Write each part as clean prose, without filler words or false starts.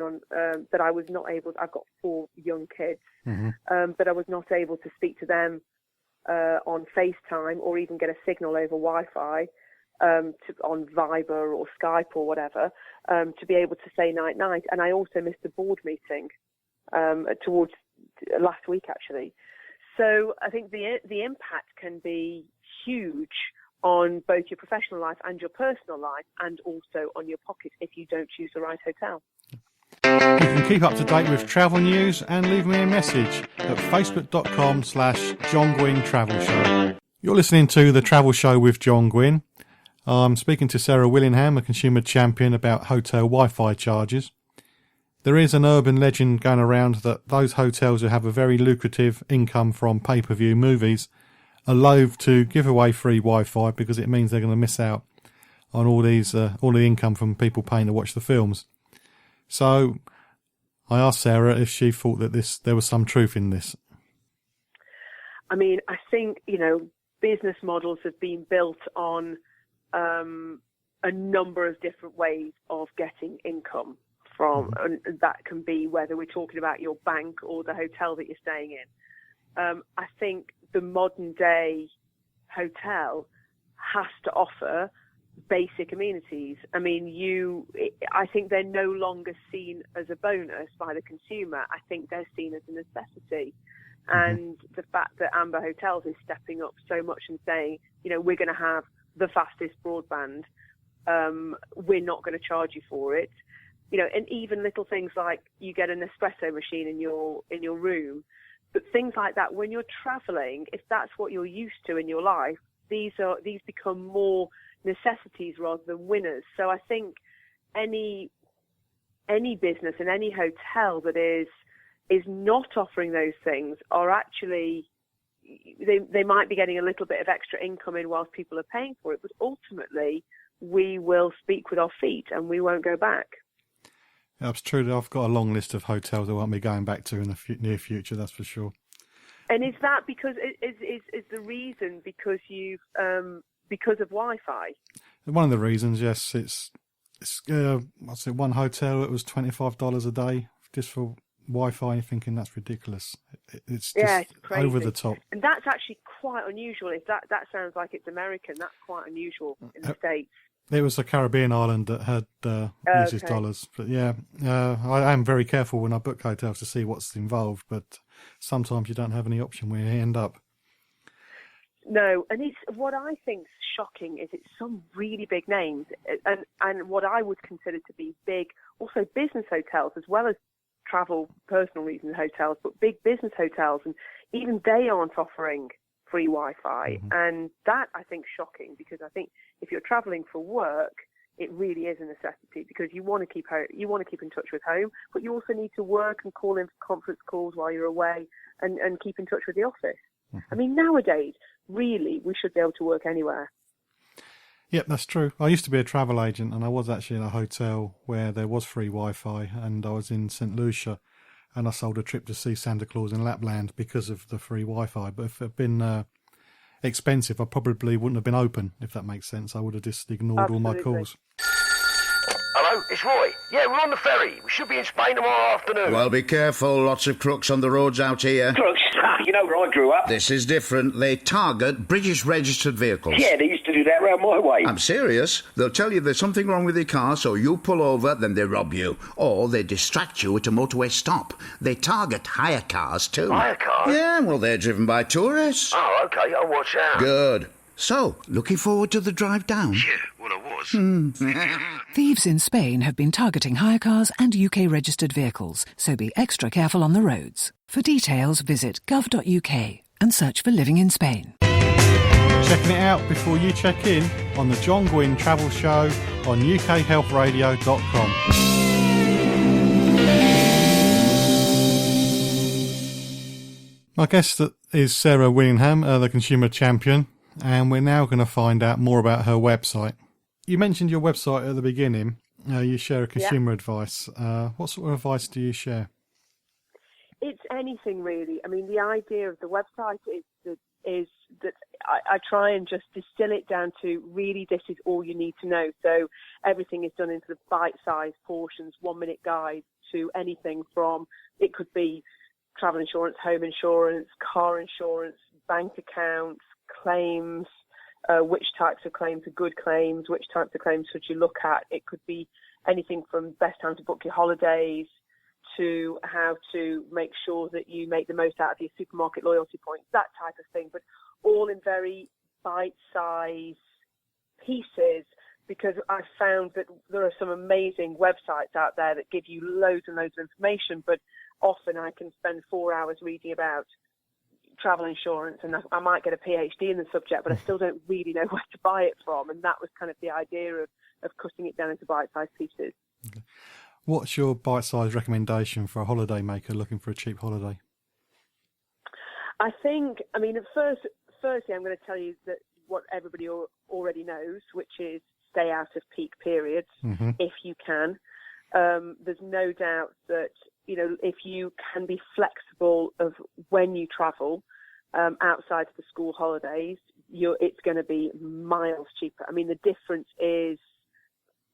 on that I was not able. I've got 4 young kids, Mm-hmm. but I was not able to speak to them on FaceTime or even get a signal over Wi-Fi on Viber or Skype or whatever to be able to say night. And I also missed a board meeting towards last week actually. So I think the impact can be huge on both your professional life and your personal life, and also on your pocket if you don't choose the right hotel. You can keep up to date with travel news and leave me a message at facebook.com/John Guinn Travel Show. You're listening to The Travel Show with John Guinn. I'm speaking to Sarah Willingham, a consumer champion, about hotel Wi-Fi charges. There is an urban legend going around that those hotels who have a very lucrative income from pay-per-view movies are loath to give away free Wi-Fi because it means they're going to miss out on all the income from people paying to watch the films. So I asked Sarah if she thought that there was some truth in this. I mean, I think, business models have been built on a number of different ways of getting income from, and that can be whether we're talking about your bank or the hotel that you're staying in. I think the modern day hotel has to offer basic amenities. I mean, I think they're no longer seen as a bonus by the consumer. I think they're seen as a necessity. And the fact that Amber Hotels is stepping up so much and saying, we're going to have the fastest broadband, we're not going to charge you for it. And even little things like you get an espresso machine in your room, but things like that, when you're traveling, if that's what you're used to in your life, these become more necessities rather than winners. So I think any business and any hotel that is not offering those things are actually, they might be getting a little bit of extra income in whilst people are paying for it, but ultimately we will speak with our feet and we won't go back. That's true. I've got a long list of hotels I won't be going back to in the near future, that's for sure. And is that because is the reason because of Wi-Fi? One of the reasons, yes. It's one hotel, it was $25 a day just for Wi-Fi. You're thinking that's ridiculous. It's just crazy. Over the top. And that's actually quite unusual. If that sounds like it's American, that's quite unusual in the States. It was a Caribbean island that had uses dollars. But I am very careful when I book hotels to see what's involved, but sometimes you don't have any option where you end up. No, and what I think's shocking is it's some really big names, and what I would consider to be big, also business hotels as well as travel, personal reason hotels, but big business hotels, and even they aren't offering free Wi-Fi, and that I think shocking, because I think if you're traveling for work, it really is a necessity, because you want to keep in touch with home, but you also need to work and call in conference calls while you're away and keep in touch with the office. I mean, nowadays, really, we should be able to work anywhere. Yep, that's true. I used to be a travel agent, and I was actually in a hotel where there was free Wi-Fi, and I was in St. Lucia, and I sold a trip to see Santa Claus in Lapland because of the free Wi-Fi. But if it had been expensive, I probably wouldn't have been open, if that makes sense. I would have just ignored all my calls. Hello, it's Roy. Yeah, we're on the ferry. We should be in Spain tomorrow afternoon. Well, be careful. Lots of crooks on the roads out here. Crooks? You know where I grew up. This is different. They target British registered vehicles. Yeah, they used to do that round my way. I'm serious. They'll tell you there's something wrong with your car, so you pull over, then they rob you. Or they distract you at a motorway stop. They target hire cars, too. Hire cars? Yeah, well, they're driven by tourists. Oh, OK, I'll watch out. Good. So, looking forward to the drive down? Yeah, well, I was. Thieves in Spain have been targeting hire cars and UK-registered vehicles, so be extra careful on the roads. For details, visit gov.uk and search for Living in Spain. Checking it out before you check in on the John Guinn Travel Show on ukhealthradio.com. My guest is Sarah Willingham, the consumer champion, and we're now going to find out more about her website. You mentioned your website at the beginning. You share a consumer advice. What sort of advice do you share? It's anything, really. I mean, the idea of the website is that I try and just distill it down to really this is all you need to know. So everything is done into the bite-sized portions, 1-minute guides, to anything from, it could be travel insurance, home insurance, car insurance, bank accounts, claims, which types of claims are good claims, which types of claims should you look at. It could be anything from best time to book your holidays to how to make sure that you make the most out of your supermarket loyalty points, that type of thing, but all in very bite-sized pieces, because I found that there are some amazing websites out there that give you loads and loads of information, but often I can spend 4 hours reading about travel insurance and I might get a PhD in the subject, but I still don't really know where to buy it from. And that was kind of the idea of cutting it down into bite-sized pieces. Okay. What's your bite-sized recommendation for a holiday maker looking for a cheap holiday? I think, I mean, firstly, I'm going to tell you that what everybody already knows, which is stay out of peak periods if you can. There's no doubt that, you know, if you can be flexible of when you travel outside of the school holidays, it's going to be miles cheaper. I mean, the difference is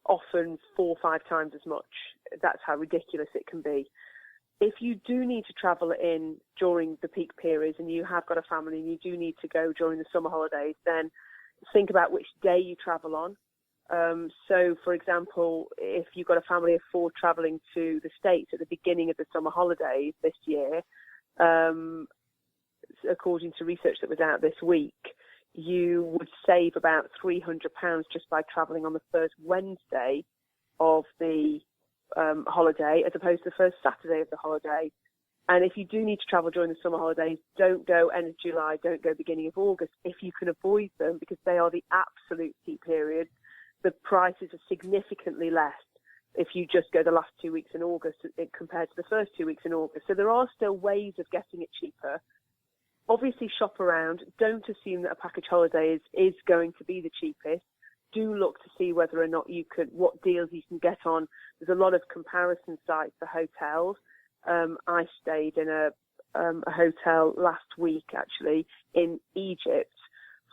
often 4 or 5 times as much. That's how ridiculous it can be. If you do need to travel in during the peak periods and you have got a family and you do need to go during the summer holidays, then think about which day you travel on. So, for example, if you've got a family of 4 travelling to the States at the beginning of the summer holidays this year, according to research that was out this week, you would save about £300 just by travelling on the first Wednesday of the holiday as opposed to the first Saturday of the holiday. And if you do need to travel during the summer holidays, don't go end of July, don't go beginning of August if you can avoid them, because they are the absolute peak period. The prices are significantly less if you just go the last 2 weeks in August compared to the first 2 weeks in August. So there are still ways of getting it cheaper. Obviously, shop around. Don't assume that a package holiday is going to be the cheapest. Do look to see whether or not what deals you can get on. There's a lot of comparison sites for hotels. I stayed in a hotel last week, actually, in Egypt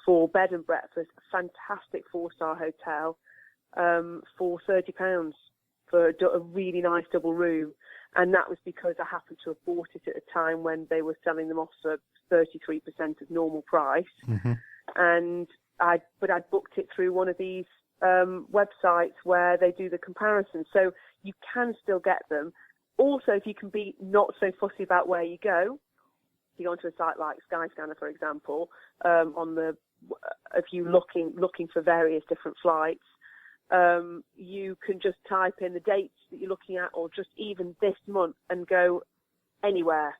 for bed and breakfast, a fantastic 4-star hotel, for £30 for a really nice double room. And that was because I happened to have bought it at a time when they were selling them off for 33% of normal price. And I'd booked it through one of these websites where they do the comparison. So you can still get them. Also, if you can be not so fussy about where you go, if you go onto a site like Skyscanner, for example, if you're looking for various different flights, you can just type in the dates that you're looking at, or just even this month, and go anywhere.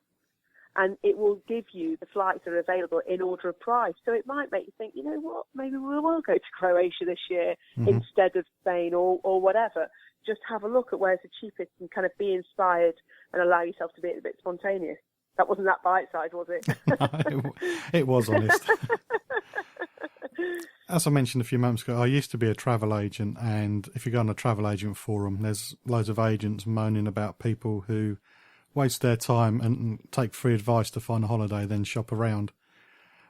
And it will give you the flights that are available in order of price. So it might make you think, you know what, maybe we will go to Croatia this year instead of Spain or whatever. Just have a look at where's the cheapest and kind of be inspired and allow yourself to be a bit spontaneous. That wasn't that bite-sized, was it? No, it was honest. As I mentioned a few moments ago, I used to be a travel agent, and if you go on a travel agent forum, there's loads of agents moaning about people who waste their time and take free advice to find a holiday, then shop around.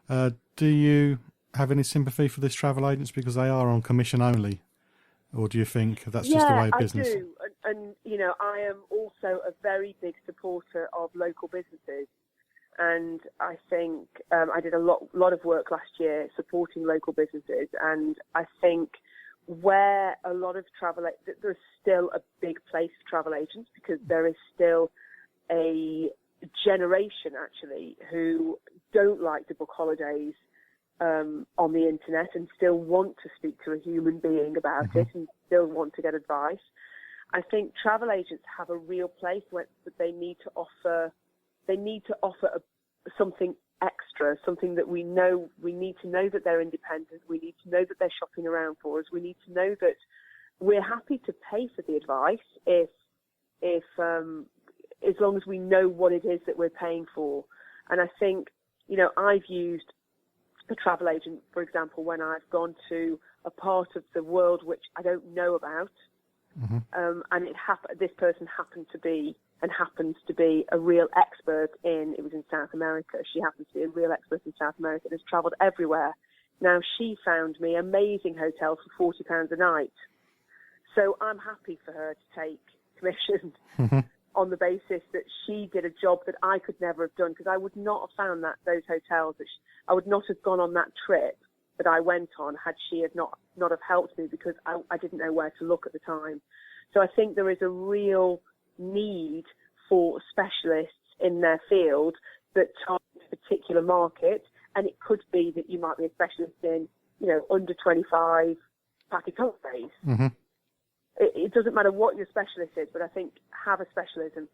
Do you have any sympathy for these travel agents because they are on commission only? Or do you think that's just the way of business? Yeah, I do. And, you know, I am also a very big supporter of local businesses. And I think I did a lot of work last year supporting local businesses. And I think where a lot of there's still a big place for travel agents, because there is still a generation, actually, who don't like to book holidays on the internet and still want to speak to a human being about it and still want to get advice. I think travel agents have a real place where they need to offer. They need to offer something extra, something that we need to know that they're independent. We need to know that they're shopping around for us. We need to know that we're happy to pay for the advice if as long as we know what it is that we're paying for. And I think, you know, I've used a travel agent, for example, when I've gone to a part of the world which I don't know about, and this person happens to be a real expert it was in South America. She happens to be a real expert in South America and has travelled everywhere. Now, she found me amazing hotels for £40 a night. So I'm happy for her to take commission on the basis that she did a job that I could never have done, because I would not have found those hotels. I would not have gone on that trip that I went on had she have not have helped me, because I didn't know where to look at the time. So I think there is a real need for specialists in their field that target a particular market, and it could be that you might be a specialist in, under 25 package holidays. Mm-hmm. It doesn't matter what your specialist is, but I think have a specialism,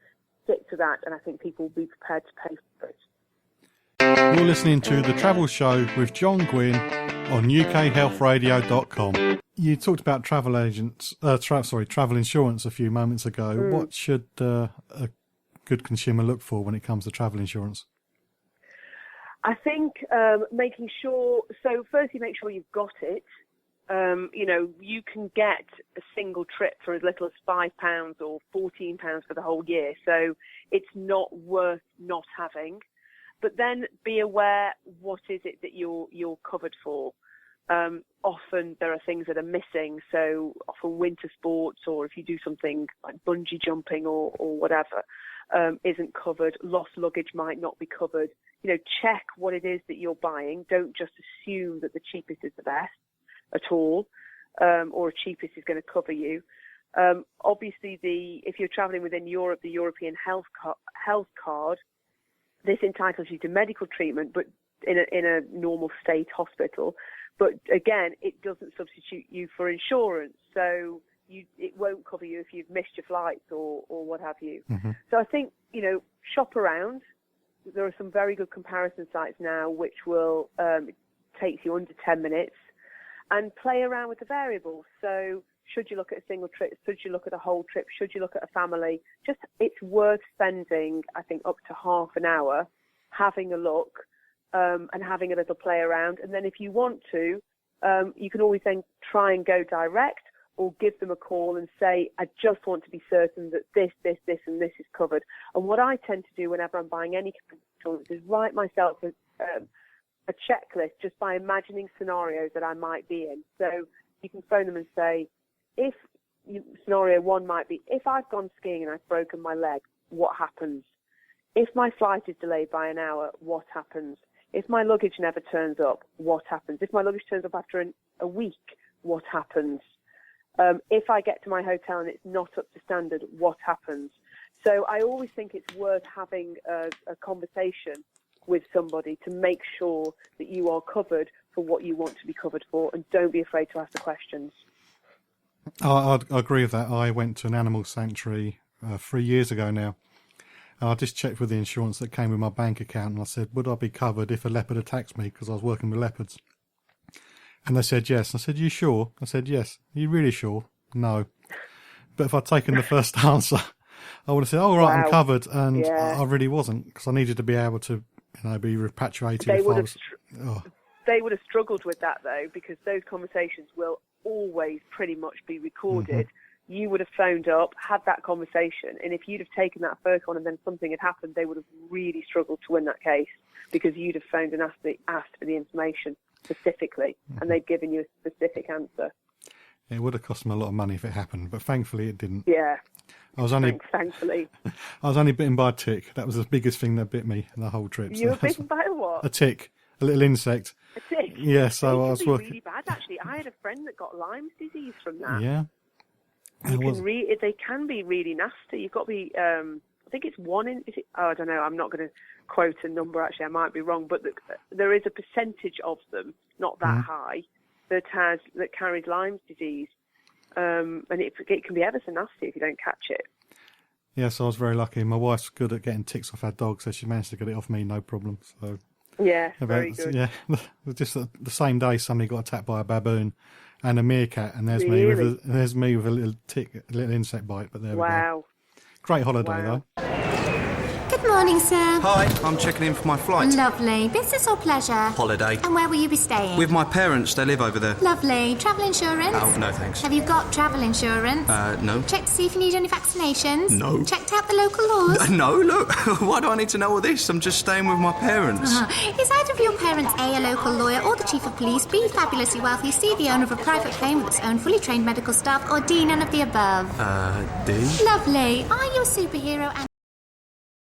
stick to that, and I think people will be prepared to pay for it. You're listening to The Travel Show with John Guinn on UKHealthRadio.com. You talked about travel insurance a few moments ago. What should a good consumer look for when it comes to travel insurance? I think making sure, so firstly, make sure you've got it. You can get a single trip for as little as £5 or £14 for the whole year. So it's not worth not having. But then be aware, what is it that you're covered for? Often there are things that are missing. So often winter sports, or if you do something like bungee jumping or whatever, isn't covered. Lost luggage might not be covered. Check what it is that you're buying. Don't just assume that the cheapest is the best at all, or cheapest is going to cover you. Obviously, if you're travelling within Europe, the European health card, this entitles you to medical treatment, but in a normal state hospital. But again, it doesn't substitute you for insurance, so it won't cover you if you've missed your flights or what have you. Mm-hmm. So I think shop around. There are some very good comparison sites now which will take you under 10 minutes. And play around with the variables. So should you look at a single trip? Should you look at a whole trip? Should you look at a family? It's worth spending, I think, up to half an hour having a look and having a little play around. And then if you want to, you can always then try and go direct or give them a call and say, I just want to be certain that this, and this is covered. And what I tend to do whenever I'm buying any kind of insurance is write myself a checklist just by imagining scenarios that I might be in. So you can phone them and say, scenario one might be, if I've gone skiing and I've broken my leg, what happens? If my flight is delayed by an hour, what happens? If my luggage never turns up, what happens? If my luggage turns up after a week, what happens? If I get to my hotel and it's not up to standard, what happens? So I always think it's worth having a conversation with somebody to make sure that you are covered for what you want to be covered for, and don't be afraid to ask the questions. I agree with that. I went to an animal sanctuary 3 years ago now, and I just checked with the insurance that came with my bank account, and I said, would I be covered if a leopard attacks me, because I was working with leopards? And they said yes. I said, you sure? I said, yes. Are you really sure? No. But if I'd taken the first answer, I would have said, oh, right, wow, I'm covered, and I really wasn't, because I needed to be able to be repatriated. They would have struggled with that, though, because those conversations will always pretty much be recorded. Mm-hmm. You would have phoned up, had that conversation, and if you'd have taken that first one and then something had happened, they would have really struggled to win that case, because you'd have phoned and asked for the information specifically, and they'd given you a specific answer. It would have cost them a lot of money if it happened, but thankfully it didn't. Yeah. Thankfully. I was only bitten by a tick. That was the biggest thing that bit me in the whole trip. You were bitten by a what? A tick. A little insect. A tick? Yeah, so I was working. Really bad, actually. I had a friend that got Lyme's disease from that. Yeah. They can be really nasty. You've got to be, I think it's I don't know, I'm not going to quote a number, actually, I might be wrong, but there is a percentage of them, not that high, that carries Lyme's disease. And it can be ever so nasty if you don't catch it. Yeah, so I was very lucky. My wife's good at getting ticks off our dog, so she managed to get it off me, no problem. So yeah, very good. Yeah, just the same day somebody got attacked by a baboon and a meerkat, and there's me with a little tick, a little insect bite. But there we go. Great holiday though. Good Good morning, sir. Hi, I'm checking in for my flight. Lovely. Business or pleasure? Holiday. And where will you be staying? With my parents, they live over there. Lovely. Travel insurance? Oh, no thanks. Have you got travel insurance? No. Checked to see if you need any vaccinations? No. Checked out the local laws? No, look. Why do I need to know all this? I'm just staying with my parents. Is either of your parents A local lawyer, or the chief of police, B, fabulously wealthy, C, the owner of a private plane with its own fully trained medical staff, or D, none of the above? D? Lovely. Are you a superhero and...